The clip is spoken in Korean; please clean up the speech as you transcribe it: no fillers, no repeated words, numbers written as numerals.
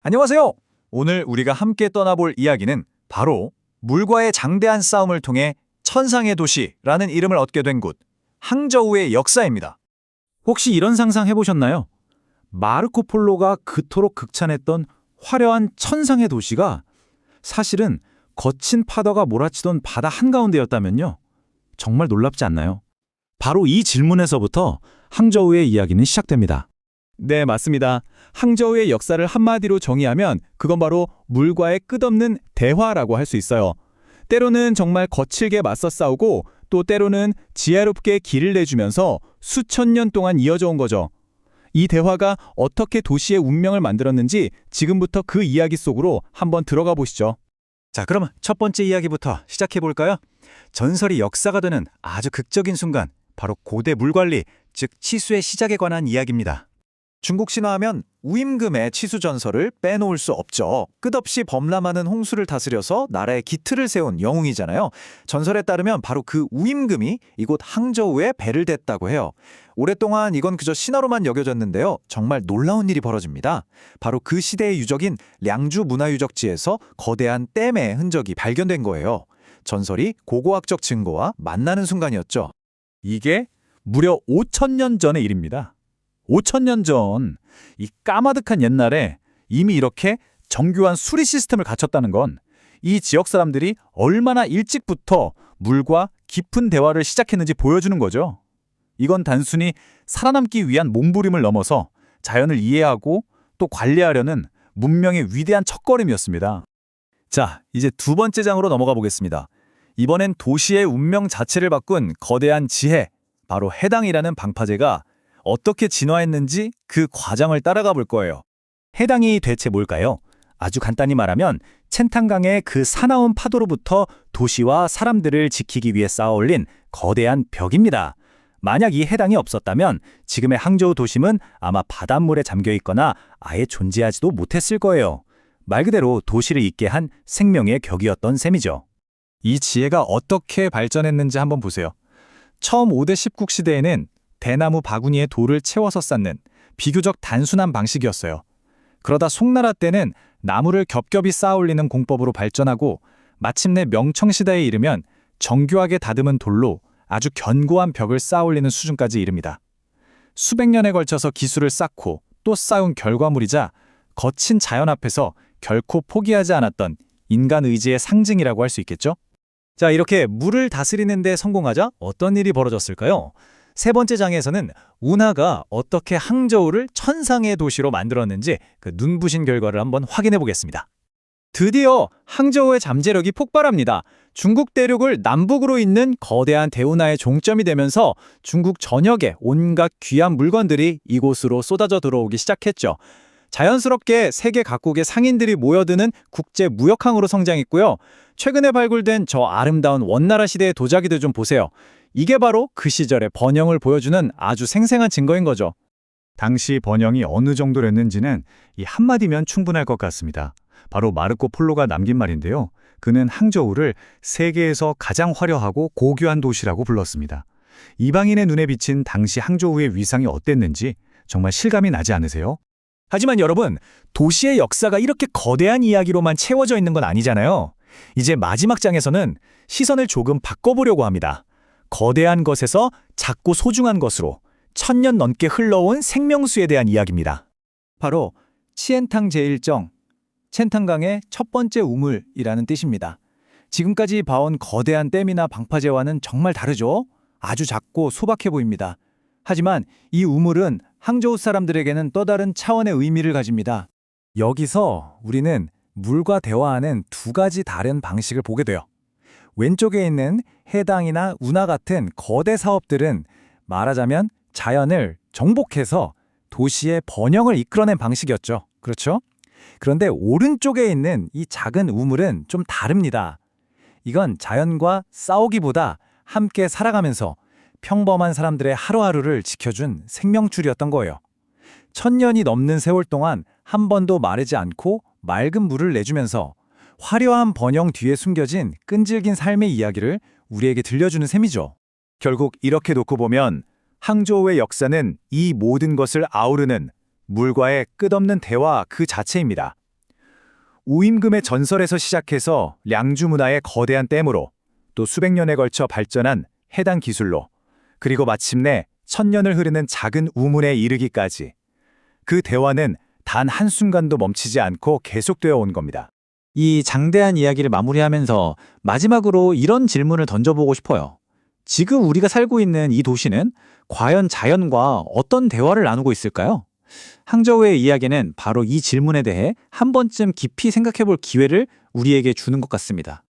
안녕하세요. 오늘 우리가 함께 떠나볼 이야기는 바로 물과의 장대한 싸움을 통해 천상의 도시라는 이름을 얻게 된 곳, 항저우의 역사입니다. 혹시 이런 상상 해보셨나요? 마르코 폴로가 그토록 극찬했던 화려한 천상의 도시가 사실은 거친 파도가 몰아치던 바다 한가운데였다면요? 정말 놀랍지 않나요? 바로 이 질문에서부터 항저우의 이야기는 시작됩니다. 네, 맞습니다. 항저우의 역사를 한마디로 정의하면 그건 바로 물과의 끝없는 대화라고 할 수 있어요. 때로는 정말 거칠게 맞서 싸우고 또 때로는 지혜롭게 길을 내주면서 수천 년 동안 이어져 온 거죠. 이 대화가 어떻게 도시의 운명을 만들었는지 지금부터 그 이야기 속으로 한번 들어가 보시죠. 자, 그럼 첫 번째 이야기부터 시작해 볼까요? 전설이 역사가 되는 아주 극적인 순간, 바로 고대 물관리, 즉 치수의 시작에 관한 이야기입니다. 중국 신화하면 우임금의 치수 전설을 빼놓을 수 없죠. 끝없이 범람하는 홍수를 다스려서 나라의 기틀을 세운 영웅이잖아요. 전설에 따르면 바로 그 우임금이 이곳 항저우에 배를 댔다고 해요. 오랫동안 이건 그저 신화로만 여겨졌는데요. 정말 놀라운 일이 벌어집니다. 바로 그 시대의 유적인 량주 문화유적지에서 거대한 댐의 흔적이 발견된 거예요. 전설이 고고학적 증거와 만나는 순간이었죠. 이게 무려 5,000년 전의 일입니다. 5,000년 전, 이 까마득한 옛날에 이미 이렇게 정교한 수리 시스템을 갖췄다는 건 이 지역 사람들이 얼마나 일찍부터 물과 깊은 대화를 시작했는지 보여주는 거죠. 이건 단순히 살아남기 위한 몸부림을 넘어서 자연을 이해하고 또 관리하려는 문명의 위대한 첫걸음이었습니다. 자, 이제 두 번째 장으로 넘어가 보겠습니다. 이번엔 도시의 운명 자체를 바꾼 거대한 지혜, 바로 해당이라는 방파제가 어떻게 진화했는지 그 과정을 따라가 볼 거예요. 해당이 대체 뭘까요? 아주 간단히 말하면 첸탕강의 그 사나운 파도로부터 도시와 사람들을 지키기 위해 쌓아올린 거대한 벽입니다. 만약 이 해당이 없었다면 지금의 항저우 도심은 아마 바닷물에 잠겨 있거나 아예 존재하지도 못했을 거예요. 말 그대로 도시를 잇게 한 생명의 격이었던 셈이죠. 이 지혜가 어떻게 발전했는지 한번 보세요. 처음 5대 10국 시대에는 대나무 바구니에 돌을 채워서 쌓는 비교적 단순한 방식이었어요. 그러다 송나라 때는 나무를 겹겹이 쌓아 올리는 공법으로 발전하고 마침내 명청시대에 이르면 정교하게 다듬은 돌로 아주 견고한 벽을 쌓아 올리는 수준까지 이릅니다. 수백 년에 걸쳐서 기술을 쌓고 또 쌓은 결과물이자 거친 자연 앞에서 결코 포기하지 않았던 인간 의지의 상징이라고 할 수 있겠죠? 자, 이렇게 물을 다스리는 데 성공하자 어떤 일이 벌어졌을까요? 세 번째 장에서는 운하가 어떻게 항저우를 천상의 도시로 만들었는지 그 눈부신 결과를 한번 확인해 보겠습니다. 드디어 항저우의 잠재력이 폭발합니다. 중국 대륙을 남북으로 잇는 거대한 대운하의 종점이 되면서 중국 전역에 온갖 귀한 물건들이 이곳으로 쏟아져 들어오기 시작했죠. 자연스럽게 세계 각국의 상인들이 모여드는 국제 무역항으로 성장했고요. 최근에 발굴된 저 아름다운 원나라 시대의 도자기들 좀 보세요. 이게 바로 그 시절의 번영을 보여주는 아주 생생한 증거인 거죠. 당시 번영이 어느 정도였는지는 이 한마디면 충분할 것 같습니다. 바로 마르코 폴로가 남긴 말인데요. 그는 항저우를 세계에서 가장 화려하고 고귀한 도시라고 불렀습니다. 이방인의 눈에 비친 당시 항저우의 위상이 어땠는지 정말 실감이 나지 않으세요? 하지만 여러분, 도시의 역사가 이렇게 거대한 이야기로만 채워져 있는 건 아니잖아요. 이제 마지막 장에서는 시선을 조금 바꿔보려고 합니다. 거대한 것에서 작고 소중한 것으로 1000년 넘게 흘러온 생명수에 대한 이야기입니다. 바로 치엔탕 제1정, 첸탕강의 첫 번째 우물이라는 뜻입니다. 지금까지 봐온 거대한 댐이나 방파제와는 정말 다르죠? 아주 작고 소박해 보입니다. 하지만 이 우물은 항저우 사람들에게는 또 다른 차원의 의미를 가집니다. 여기서 우리는 물과 대화하는 두 가지 다른 방식을 보게 돼요. 왼쪽에 있는 해당이나 운하 같은 거대 사업들은 말하자면 자연을 정복해서 도시의 번영을 이끌어낸 방식이었죠. 그렇죠? 그런데 오른쪽에 있는 이 작은 우물은 좀 다릅니다. 이건 자연과 싸우기보다 함께 살아가면서 평범한 사람들의 하루하루를 지켜준 생명줄이었던 거예요. 1000년이 넘는 세월 동안 한 번도 마르지 않고 맑은 물을 내주면서 화려한 번영 뒤에 숨겨진 끈질긴 삶의 이야기를 우리에게 들려주는 셈이죠. 결국 이렇게 놓고 보면 항저우의 역사는 이 모든 것을 아우르는 물과의 끝없는 대화 그 자체입니다. 우임금의 전설에서 시작해서 량주 문화의 거대한 댐으로 또 수백 년에 걸쳐 발전한 해당 기술로 그리고 마침내 천년을 흐르는 작은 우문에 이르기까지 그 대화는 단 한순간도 멈추지 않고 계속되어 온 겁니다. 이 장대한 이야기를 마무리하면서 마지막으로 이런 질문을 던져보고 싶어요. 지금 우리가 살고 있는 이 도시는 과연 자연과 어떤 대화를 나누고 있을까요? 항저우의 이야기는 바로 이 질문에 대해 한 번쯤 깊이 생각해 볼 기회를 우리에게 주는 것 같습니다.